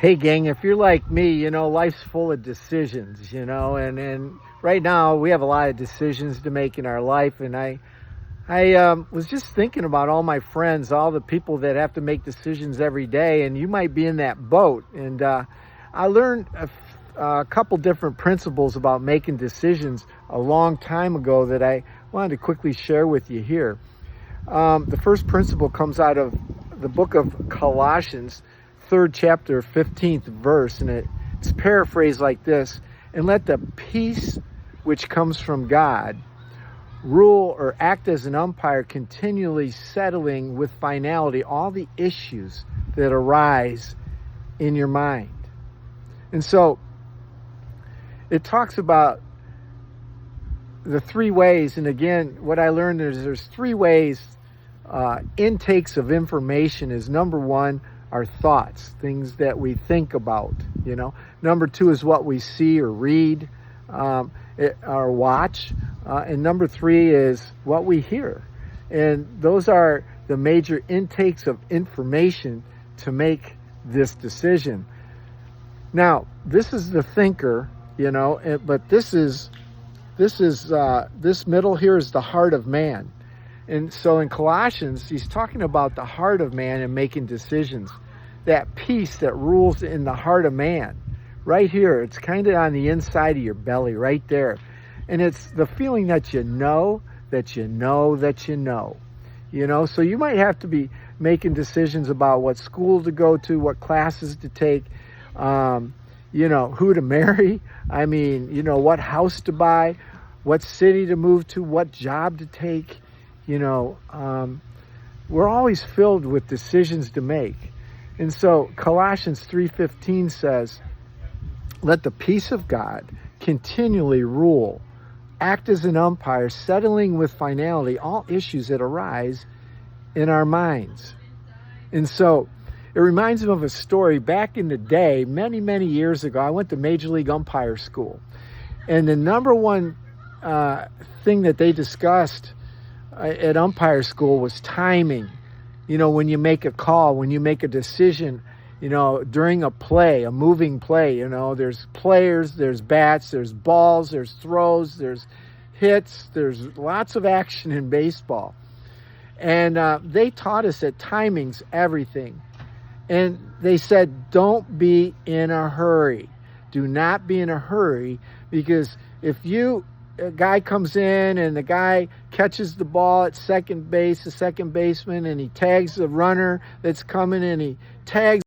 Hey gang, if you're like me, life's full of decisions, and right now we have a lot of decisions to make in our life. And I was just thinking about all my friends, all the people that have to make decisions every day, and you might be in that boat. And I learned a couple different principles about making decisions a long time ago that I wanted to quickly share with you here. The first principle comes out of the book of Colossians, 3rd chapter, 15th verse, and it's paraphrased like this: and let the peace which comes from God rule or act as an umpire, continually settling with finality all the issues that arise in your mind. And so it talks about the three ways, and again, what I learned is there's three ways intakes of information is. Number one, our thoughts, things that we think about, Number two is what we see or read or watch. And number three is what we hear. And those are the major intakes of information to make this decision. Now, this is the thinker, but this middle here is the heart of man. And so in Colossians, he's talking about the heart of man and making decisions. That peace that rules in the heart of man. Right here, it's kind of on the inside of your belly, right there. And it's the feeling that you know, that you know, that you know. So you might have to be making decisions about what school to go to, what classes to take, who to marry. What house to buy, what city to move to, what job to take. We're always filled with decisions to make. And so Colossians 3:15 says, let the peace of God continually rule, act as an umpire, settling with finality all issues that arise in our minds. And so it reminds me of a story back in the day, many, many years ago. I went to Major League Umpire School. And the number one thing that they discussed at umpire school was timing. When you make a call, when you make a decision, during a play, a moving play, there's players, there's bats, there's balls, there's throws, there's hits, there's lots of action in baseball. And they taught us that timing's everything. And they said, don't be in a hurry. Do not be in a hurry, because if a guy comes in and the guy catches the ball at second base, the second baseman, and he tags the runner that's coming and he tags